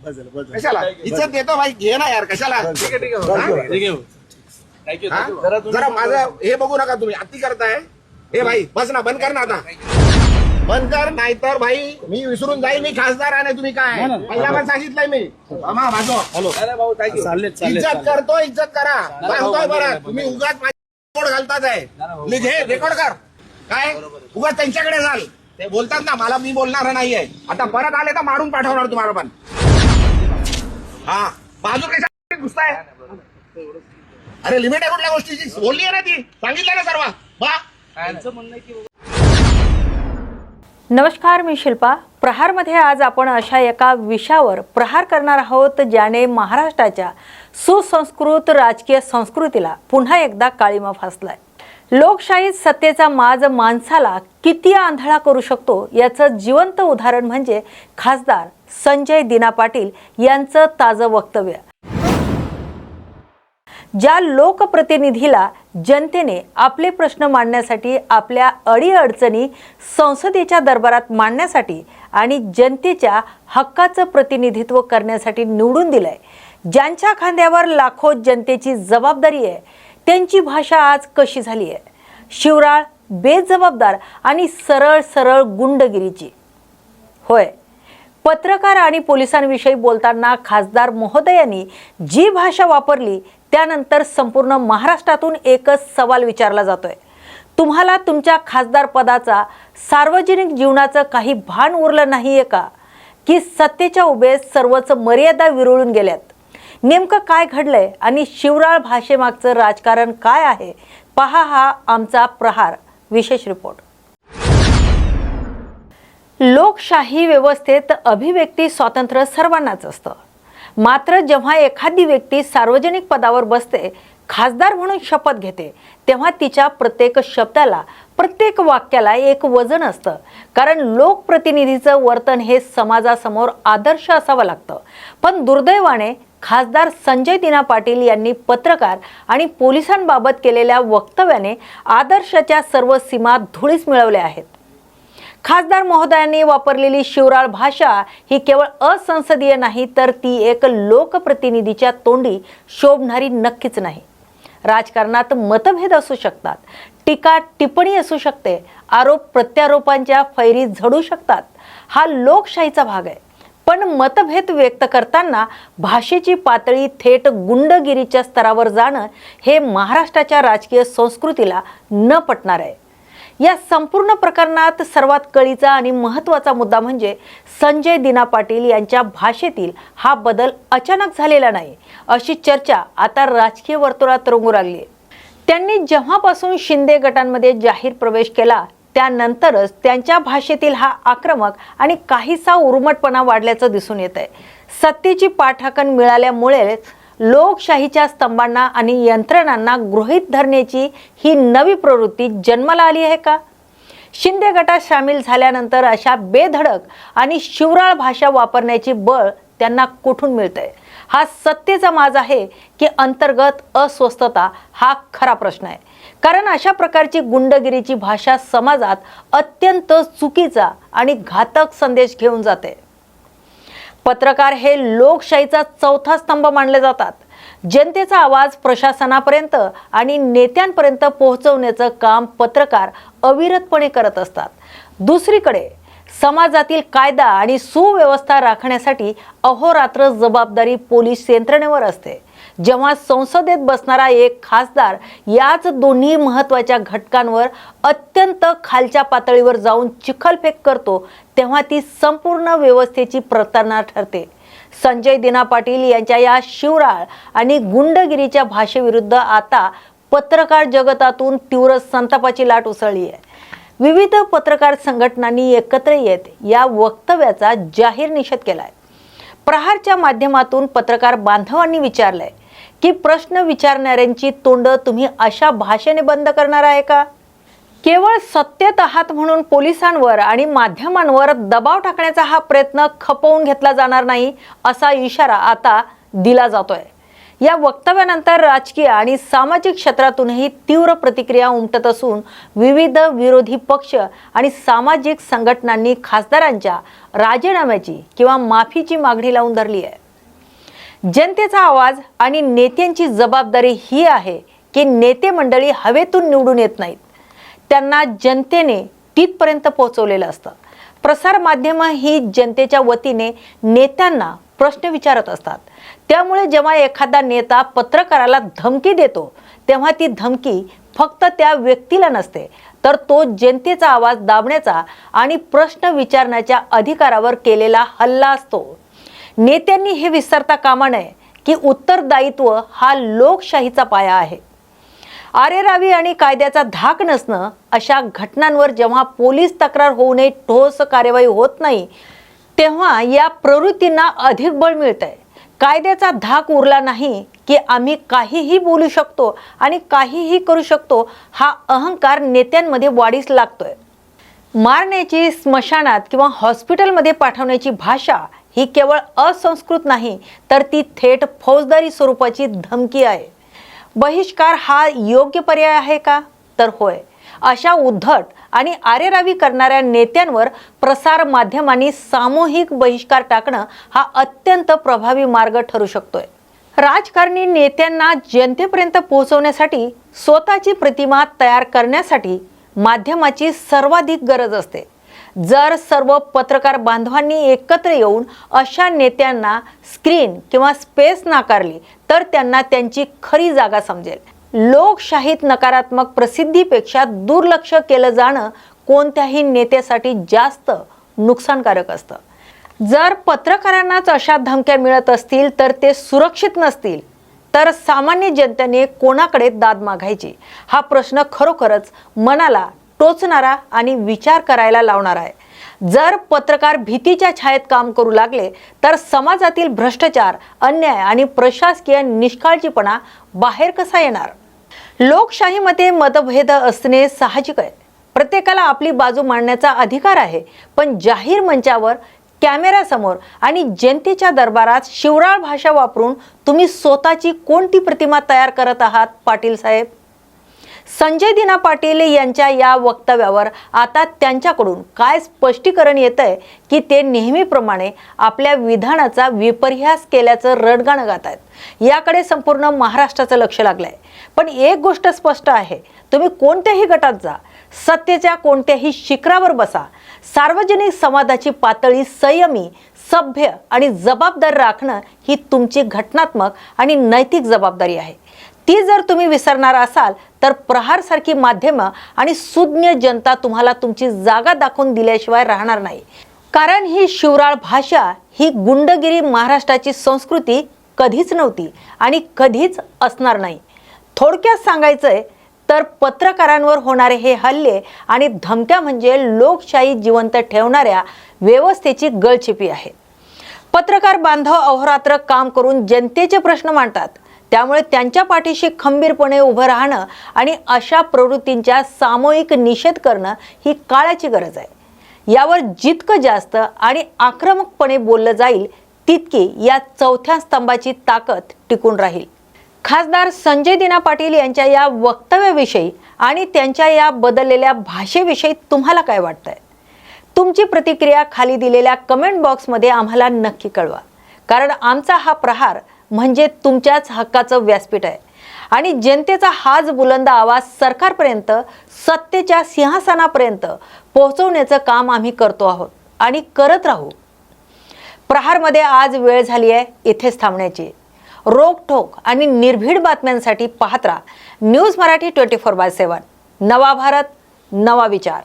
कशाला इज्जत देतो भाई, घे ना यार, कशाला. जरा माझं हे बघू नका तुम्ही, अति करताय. हे भाई बस ना, बंद कर ना आता, बंद कर, नाहीतर भाई मी विसरून जाईल मी खासदार आहे. तुम्ही काय पहिला पण सांगितलंय मी. इज्जत करतो, इज्जत करा, सांगतोय बरं. तुम्ही उगाच माझी घालताच आहे. हे रेकॉर्ड कर, काय उगाच त्यांच्याकडे जाल. ते बोलतात ना, मला मी बोलणार नाहीये. आता परत आले तर मारून पाठवणार तुम्हाला पण. हा बाजू कशा घुसताय. अरे लिमिट आहे कुठल्या गोष्टीची, बोलली आहे ना ती, सांगितलं ना सर्व. नमस्कार, मी शिल्पा. प्रहारमध्ये आज आपण अशा एका विषयावर प्रहार करणार आहोत ज्याने महाराष्ट्राच्या सुसंस्कृत राजकीय संस्कृतीला पुन्हा एकदा काळिमा फासलाय. लोकशाहीत सत्तेचा माज माणसाला किती आंधळा करू शकतो याचं जिवंत उदाहरण म्हणजे खासदार संजय दिना पाटील यांचं ताजं वक्तव्य. ज्या लोकप्रतिनिधीला जनतेने आपले प्रश्न मांडण्यासाठी, आपल्या अडीअडचणी संसदेच्या दरबारात मांडण्यासाठी आणि जनतेच्या हक्काचं प्रतिनिधित्व करण्यासाठी निवडून दिलंय, ज्यांच्या खांद्यावर लाखो जनतेची जबाबदारी आहे, त्यांची भाषा आज कशी झाली आहे? शिवराळ, बेजबाबदार आणि सरळ सरळ गुंडगिरीची. होय, पत्रकार आणि पोलिसांविषयी बोलताना खासदार महोदयांनी जी भाषा वापरली त्यानंतर संपूर्ण महाराष्ट्रातून एकच सवाल विचारला जातोय. तुम्हाला तुमच्या खासदार पदाचा, सार्वजनिक जीवनाचं काही भान उरलं नाहीये का? की सत्तेच्या उभेत सर्वच मर्यादा विरळून गेल्यात? नेमकं काय घडलंय आणि शिवराळ भाषेमागचं राजकारण काय आहे? पहा हा आमचा प्रहार विशेष रिपोर्ट. लोकशाही व्यवस्थेत अभिव्यक्ती स्वातंत्र्य सर्वांनाच असतं. मात्र जेव्हा एखादी व्यक्ती सार्वजनिक पदावर बसते, खासदार म्हणून शपथ घेते, तेव्हा तिच्या प्रत्येक शब्दाला, प्रत्येक वाक्याला एक वजन असतं. कारण लोकप्रतिनिधीचं वर्तन हे समाजासमोर आदर्श असावं लागतं. पण दुर्दैवाने खासदार संजय दिना पाटील यांनी पत्रकार आणि पोलिसांबाबत केलेल्या वक्तव्याने आदर्शाच्या सर्व सीमा धुळीस मिळवल्या आहेत. खासदार महोदयांनी वापरलेली शिवराळ भाषा ही केवळ असंसदीय नाही, तर ती एक लोकप्रतिनिधीच्या तोंडी शोभणारी नक्कीच नाही. राजकारणात मतभेद असू शकतात, टीका टिप्पणी असू शकते, आरोप प्रत्यारोपांच्या फैरी झडू शकतात. हा लोकशाहीचा भाग आहे. पण मतभेद व्यक्त करताना भाषेची पातळी थेट गुंडगिरीच्या स्तरावर जाणं हे महाराष्ट्राच्या राजकीय संस्कृतीला न पटणार आहे. या संपूर्ण प्रकरणात सर्वात कळीचा आणि महत्त्वाचा मुद्दा म्हणजे संजय दिना पाटील यांच्या भाषेतील हा बदल अचानक झालेला नाही, अशी चर्चा आता राजकीय वर्तुळात रंगू लागली. त्यांनी जेव्हापासून शिंदे गटांमध्ये जाहीर प्रवेश केला त्यानंतरच त्यांच्या भाषेतील हा आक्रमक आणि काहीसा उर्मटपणा वाढल्याचं दिसून येत आहे. सत्तेची पाठराखण मिळाल्यामुळे लोकशाहीच्या स्तंभांना आणि यंत्रणांना गृहीत धरण्याची ही नवी प्रवृत्ती जन्माला आली आहे का? शिंदे गटात सामील झाल्यानंतर अशा बेधडक आणि शिवराळ भाषा वापरण्याची बळ त्यांना कुठून मिळतंय? हा सत्तेचा माज आहे की अंतर्गत अस्वस्थता? हा खरा प्रश्न आहे. कारण अशा प्रकारची गुंडगिरीची भाषा समाजात अत्यंत चुकीचा आणि घातक संदेश घेऊन जाते. पत्रकार हे लोकशाहीचा चौथा स्तंभ मानले जातात. जनतेचा आवाज प्रशासनापर्यंत आणि नेत्यांपर्यंत पोहोचवण्याचं काम पत्रकार अविरतपणे करत असतात. दुसरीकडे समाजातील कायदा आणि सुव्यवस्था राखण्यासाठी अहोरात्र जबाबदारी पोलीस यंत्रणेवर असते. जेव्हा संसदेत बसणारा एक खासदार याच दोन्ही महत्त्वाच्या घटकांवर अत्यंत खालच्या पातळीवर जाऊन चिखलफेक करतो, तेव्हा ती संपूर्ण व्यवस्थेची प्रतारणा ठरते. संजय दिना पाटील यांच्या या शिवराळ आणि गुंडगिरीच्या भाषेविरुद्ध आता पत्रकार जगतातून तीव्र संतापाची लाट उसळली आहे. विविध पत्रकार संघटनांनी एकत्र येत या वक्तव्याचा जाहीर निषेध केलाय. प्रहारच्या माध्यमातून पत्रकार बांधवांनी विचारलंय की प्रश्न विचारणाऱ्यांची तोंड तुम्ही अशा भाषेने बंद करणार आहे का? केवळ सत्तेत आहात म्हणून पोलिसांवर आणि माध्यमांवर दबाव टाकण्याचा हा प्रयत्न खपवून घेतला जाणार नाही, असा इशारा आता दिला जातोय. या वक्तव्यानंतर राजकीय आणि सामाजिक क्षेत्रातूनही तीव्र प्रतिक्रिया उमटत असून विविध विरोधी पक्ष आणि सामाजिक संघटनांनी खासदारांच्या राजीनाम्याची किंवा माफीची मागणी लावून धरली आहे। जनतेचा आवाज आणि नेत्यांची जबाबदारी ही आहे की नेते मंडळी हवेतून निवडून येत नाहीत, त्यांना जनतेने तिथपर्यंत पोहोचवलेलं असतं। प्रसार माध्यम ही जनतेच्या वतीने नेत्यांना प्रश्न विचारत असतात, त्यामुळे जेव्हा एखादा नेता पत्रकाराला धमकी देतो तेव्हा ती धमकी फक्त त्या व्यक्तीला नसते, तर तो जनतेचा आवाज दाबण्याचा आणि प्रश्न विचारण्याच्या अधिकारावर केलेला हल्ला असतो। नेत्यांनी हे विसरता कामा नये की उत्तरदायित्व हा लोकशाहीचा पाया आहे। आरेरावी आणि कायद्याचा धाक नसणं अशा घटनांवर जेव्हा पोलीस तक्रार होऊनही ठोस कार्यवाही होत नाही तेव्हा या प्रवृत्तींना अधिक बळ मिळतंय। कायद्याचा धाक उरला नाही की आम्ही काहीही बोलू शकतो आणि काहीही करू शकतो हा अहंकार नेत्यांमध्ये वाढीस लागतोय। मारण्याची, स्मशानात किंवा हॉस्पिटलमध्ये पाठवण्याची भाषा ही केवळ असंस्कृत नाही, तर ती थेट फौजदारी स्वरूपाची धमकी आहे। बहिष्कार हा योग्य पर्याय आहे का? तर होय। अशा उद्धट आणि आरेरावी करणाऱ्या नेत्यांवर प्रसार माध्यमांनी सामूहिक बहिष्कार टाकणं हा अत्यंत प्रभावी मार्ग ठरू शकतोय। राजकारणी नेत्यांना जनतेपर्यंत पोहोचवण्यासाठी स्वतःची प्रतिमा तयार करण्यासाठी माध्यमाची सर्वाधिक गरज असते। जर सर्व पत्रकार बांधवांनी एकत्र येऊन अशा नेत्यांना स्क्रीन किंवा स्पेस नाकारली तर त्यांना त्यांची खरी जागा समजेल। लोकशाहीत नकारात्मक प्रसिद्धीपेक्षा दुर्लक्ष केलं जाणं कोणत्याही नेत्यासाठी जास्त नुकसानकारक असतं। जर पत्रकारांनाच अशा धमक्या मिळत असतील तर ते सुरक्षित नसतील तर सामान्य जनतेने कोणाकडे दाद मागायची हा प्रश्न खरोखरच मनाला टोचणारा आणि विचार करायला लावणारा आहे। जर पत्रकार भीतीच्या छायेत काम करू लागले तर समाजातील भ्रष्टाचार, अन्याय आणि प्रशासकीय निष्काळजीपणा बाहेर कसा येणार? लोकशाहीमध्ये मतभेद असणे साहजिक आहे। प्रत्येकाला आपली बाजू मांडण्याचा अधिकार आहे, पण जाहीर मंचावर, कॅमेऱ्यासमोर आणि जनतेच्या दरबारात शिवराळ भाषा वापरून तुम्ही स्वतःची कोणती प्रतिमा तयार करत आहात पाटील साहेब? संजय दिना पाटील यांच्या या वक्तव्यावर आता त्यांच्याकडून काय स्पष्टीकरण येतंय की ते नेहमीप्रमाणे आपल्या विधानाचा विपर्यास केल्याचं रडगाणं गात आहेत। याकडे संपूर्ण महाराष्ट्राचं लक्ष लागलंय। पण एक गोष्ट स्पष्ट आहे, तुम्ही कोणत्याही गटात जा, सत्तेच्या कोणत्याही शिखरावर बसा, सार्वजनिक संवादाची पातळी संयमी, सभ्य आणि जबाबदार राखणं ही तुमची घटनात्मक आणि नैतिक जबाबदारी आहे। ती जर तुम्ही विसरणार असाल तर प्रहारसारखी माध्यमं आणि सुज्ञ जनता तुम्हाला तुमची जागा दाखवून दिल्याशिवाय राहणार नाही। कारण ही शिवराळ भाषा, ही गुंडगिरी महाराष्ट्राची संस्कृती कधीच नव्हती आणि कधीच असणार नाही। थोडक्यात सांगायचंय तर पत्रकारांवर होणारे हे हल्ले आणि धमक्या म्हणजे लोकशाही जिवंत ठेवणाऱ्या व्यवस्थेची गळचिपी आहे। पत्रकार बांधव अहोरात्र काम करून जनतेचे प्रश्न मांडतात, त्यामुळे त्यांच्या पाठीशी खंबीरपणे उभं राहणं आणि अशा प्रवृत्तींचा सामूहिक निषेध करणं ही काळाची गरज आहे। यावर जितकं जास्त आणि आक्रमकपणे बोललं जाईल तितकी या चौथ्या स्तंभाची ताकद टिकून राहील। खासदार संजय दिना पाटील यांच्या या वक्तव्याविषयी आणि त्यांच्या या बदललेल्या भाषेविषयी तुम्हाला काय वाटतंय? तुमची प्रतिक्रिया खाली दिलेल्या कमेंट बॉक्समध्ये आम्हाला नक्की कळवा, कारण आमचा हा प्रहार म्हणजे तुमच्याच हक्काचं व्यासपीठ आहे आणि जनतेचा हाच बुलंद आवाज सरकारपर्यंत, सत्तेच्या सिंहासनापर्यंत पोहोचवण्याचं काम आम्ही करतो आहोत आणि करत राहू। प्रहारमध्ये आज वेळ झाली आहे इथेच थांबण्याची। रोखठोक आणि निर्भीड बातम्यांसाठी पाहत राहा न्यूज मराठी 24/7। नवा भारत, नवा विचार।